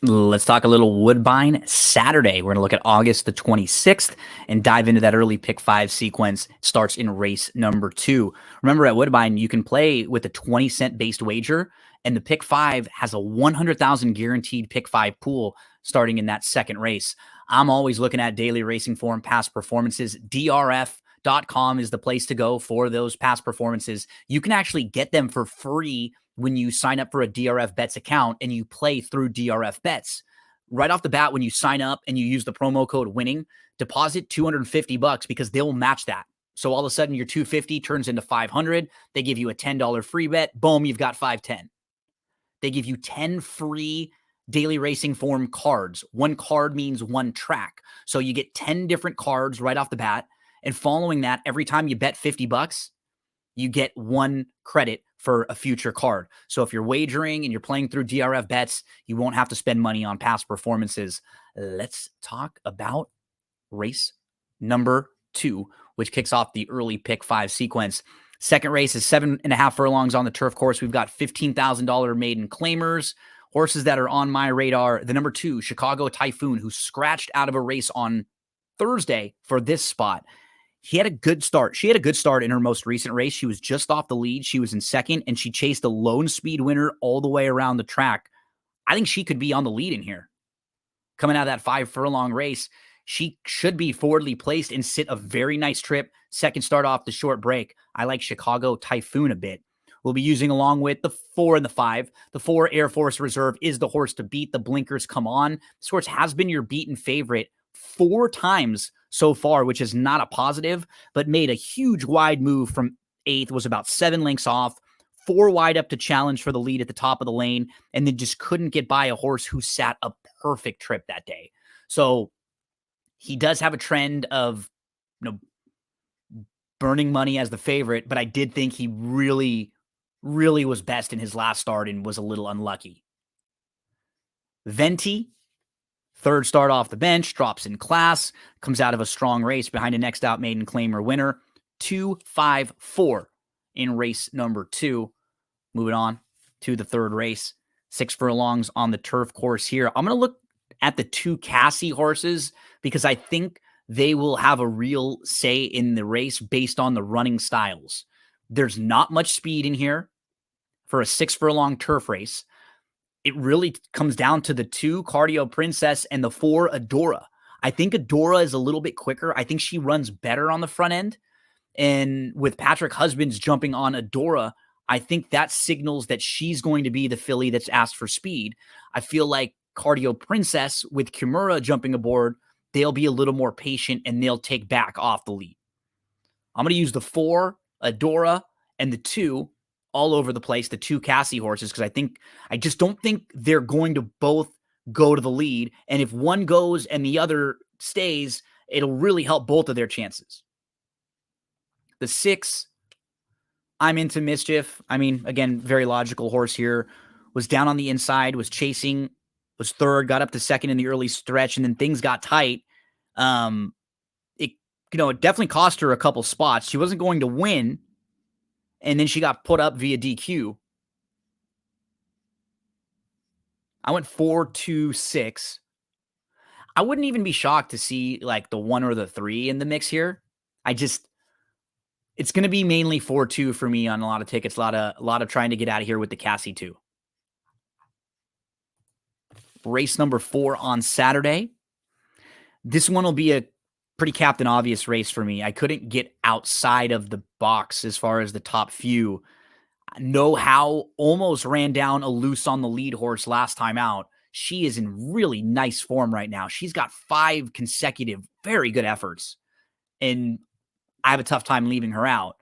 Let's talk a little Woodbine Saturday. We're going to look at August the 26th and dive into that early pick five sequence. It starts in race number 2. Remember, at Woodbine, you can play with a 20-cent based wager, and the pick five has a 100,000 guaranteed pick five pool starting in that second race. I'm always looking at daily racing form past performances. DRF.com is the place to go for those past performances. You can actually get them for free when you sign up for a DRF Bets account and you play through DRF Bets. Right off the bat, when you sign up and you use the promo code winning, deposit $250 because they will match that. So all of a sudden your 250 turns into 500. They give you a $10 free bet. Boom, you've got 510. They give you 10 free daily racing form cards. One card means one track. So you get 10 different cards right off the bat. And following that, every time you bet $50, you get one credit for a future card. So if you're wagering and you're playing through DRF Bets, you won't have to spend money on past performances. Let's talk about race number 2, which kicks off the early pick five sequence. Second race is 7.5 furlongs on the turf course. We've got $15,000 maiden claimers. Horses that are on my radar. The number 2, Chicago Typhoon, who scratched out of a race on Thursday for this spot. He had a good start. She had a good start in her most recent race. She was just off the lead. She was in second, and she chased a lone speed winner all the way around the track. I think she could be on the lead in here. Coming out of that 5 furlong race, she should be forwardly placed and sit a very nice trip. Second start off the short break. I like Chicago Typhoon a bit. We'll be using along with the 4 and the 5. The 4, Air Force Reserve, is the horse to beat. The blinkers come on. This horse has been your beaten favorite 4 times so far, which is not a positive, but made a huge wide move from 8th, was about 7 lengths off, 4 wide up to challenge for the lead at the top of the lane, and then just couldn't get by a horse who sat a perfect trip that day. So he does have a trend of, burning money as the favorite, but I did think he really was best in his last start and was a little unlucky. Venti, third start off the bench, drops in class, comes out of a strong race behind a next out maiden claimer winner. 2-5-4 in race number 2. Moving on to the third race. 6 furlongs on the turf course here. I'm going to look at the 2 Cassie horses because I think they will have a real say in the race based on the running styles. There's not much speed in here for a 6 furlong turf race. It really comes down to the 2, Cardio Princess, and the 4, Adora. I think Adora is a little bit quicker. I think she runs better on the front end. And with Patrick Husbands jumping on Adora, I think that signals that she's going to be the filly that's asked for speed. I feel like Cardio Princess with Kimura jumping aboard, they'll be a little more patient and they'll take back off the lead. I'm going to use the 4, Adora, and the 2 all over the place, the 2 Cassie horses, because I just don't think they're going to both go to the lead. And if one goes and the other stays, it'll really help both of their chances. The 6, I'm into Mischief. I mean, again, very logical horse here. Was down on the inside, was chasing, was third, got up to second in the early stretch, and then things got tight. It definitely cost her a couple spots. She wasn't going to win, and then she got put up via DQ. I went 4-2-6. I wouldn't even be shocked to see like the 1 or the 3 in the mix here. It's going to be mainly 4-2 for me on a lot of tickets. A lot of trying to get out of here with the Cassie 2. Race number 4 on Saturday. This one will be a pretty Captain Obvious race for me. I couldn't get outside of the box as far as the top few. Know How almost ran down a loose on the lead horse last time out. She is in really nice form right now. She's got 5 consecutive very good efforts, and I have a tough time leaving her out.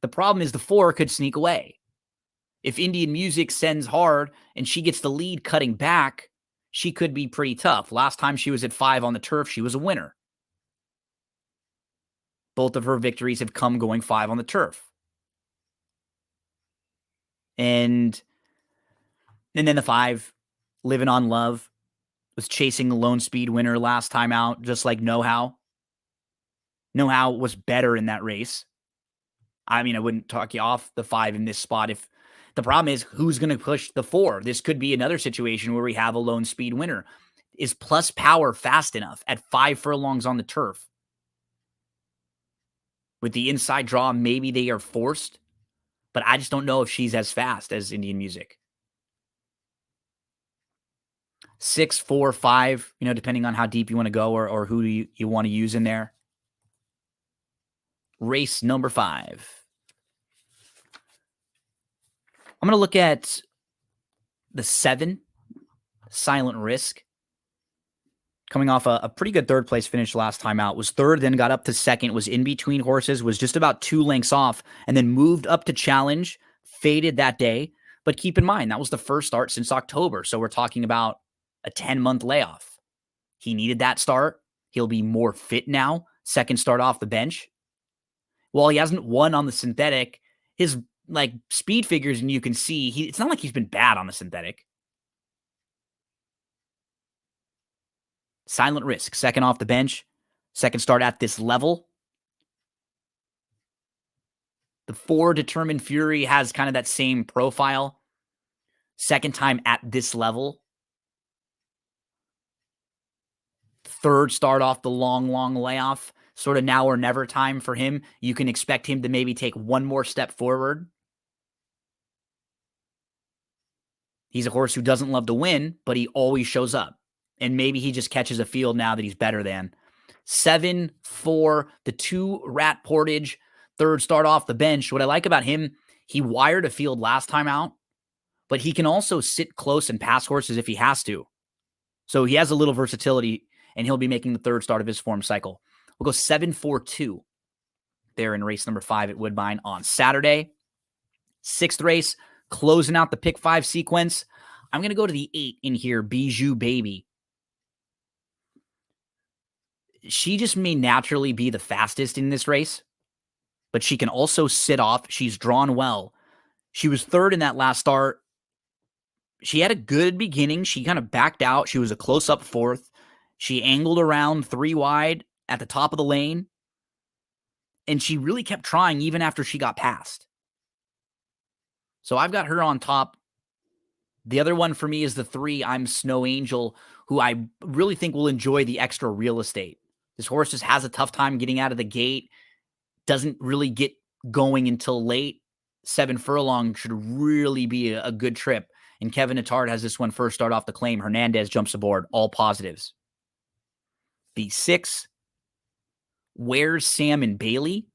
The problem is the 4 could sneak away. If Indian Music sends hard and she gets the lead cutting back, she could be pretty tough. Last time she was at 5 on the turf, she was a winner. Both of her victories have come going 5 on the turf. And then the 5, Living on Love, was chasing the lone speed winner last time out, just like Know How. Know How was better in that race. I mean, I wouldn't talk you off the 5 in this spot The problem is who's going to push the 4. This could be another situation where we have a lone speed winner. Is Plus Power fast enough at 5 furlongs on the turf? With the inside draw, maybe they are forced, but I just don't know if she's as fast as Indian Music. 6, 4, 5, depending on how deep you want to go or who you want to use in there. Race number 5. I'm going to look at the 7, Silent Risk. Coming off a pretty good third place finish last time out. Was third, then got up to second, was in between horses, was just about 2 lengths off, and then moved up to challenge, faded that day. But keep in mind, that was the first start since October. So we're talking about a 10-month layoff. He needed that start. He'll be more fit now. Second start off the bench. While he hasn't won on the synthetic, his speed figures, and you can see, it's not like he's been bad on the synthetic. Silent Risk, second off the bench, second start at this level. The 4, Determined Fury, has kind of that same profile. Second time at this level. Third start off the long layoff. Sort of now or never time for him. You can expect him to maybe take one more step forward. He's a horse who doesn't love to win, but he always shows up. And maybe he just catches a field now that he's better than. 7, 4, the 2, Rat Portage, third start off the bench. What I like about him, he wired a field last time out, but he can also sit close and pass horses if he has to. So he has a little versatility, and he'll be making the third start of his form cycle. We'll go 7, 4, 2 there in race number 5 at Woodbine on Saturday. 6th race, closing out the pick 5 sequence. I'm going to go to the 8 in here, Bijou Baby. She just may naturally be the fastest in this race, but she can also sit off. She's drawn well. She was third in that last start. She had a good beginning. She kind of backed out. She was a close-up 4th. She angled around 3 wide at the top of the lane, and she really kept trying even after she got passed. So I've got her on top. The other one for me is the 3, I'm Snow Angel, who I really think will enjoy the extra real estate. This horse just has a tough time getting out of the gate, doesn't really get going until late. 7 furlong should really be a good trip. And Kevin Attard has this one first start off the claim. Hernandez jumps aboard, all positives. The 6, Where's Sam and Bailey?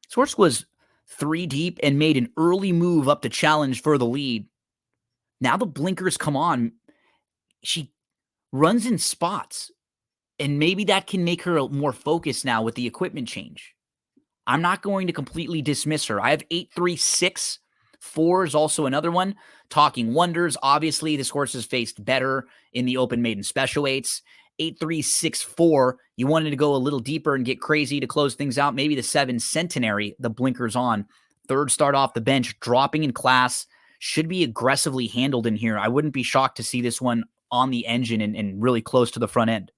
This horse was 3 deep and made an early move up to challenge for the lead. Now the blinkers come on. She runs in spots, and maybe that can make her more focused now with the equipment change. I'm not going to completely dismiss her. I have 8, 3, 6. 4 is also another one. Talking Wonders. Obviously, this horse has faced better in the Open Maiden Special 8s. 8, 3, 6, 4. You wanted to go a little deeper and get crazy to close things out. Maybe the 7, Centenary, the blinkers on. Third start off the bench, dropping in class. Should be aggressively handled in here. I wouldn't be shocked to see this one on the engine and really close to the front end.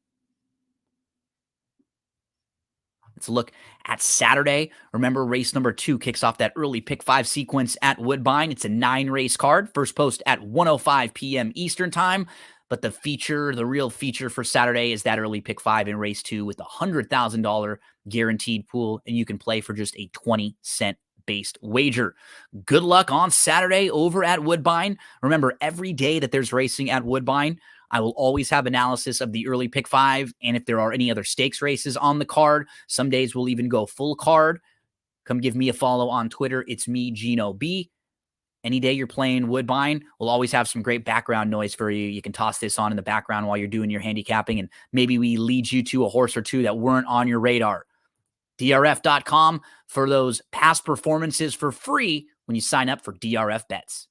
Let's look at Saturday. Remember, race number 2 kicks off that early pick 5 sequence at Woodbine. It's a 9-race card. First post at 1:05 p.m. Eastern time. But the real feature for Saturday is that early pick 5 in race 2 with a $100,000 guaranteed pool, and you can play for just a 20-cent based wager. Good luck on Saturday over at Woodbine. Remember, every day that there's racing at Woodbine, I will always have analysis of the early pick 5, and if there are any other stakes races on the card. Some days we'll even go full card. Come give me a follow on Twitter. It's me, Gino B. Any day you're playing Woodbine, we'll always have some great background noise for you. You can toss this on in the background while you're doing your handicapping, and maybe we lead you to a horse or two that weren't on your radar. DRF.com for those past performances for free when you sign up for DRF Bets.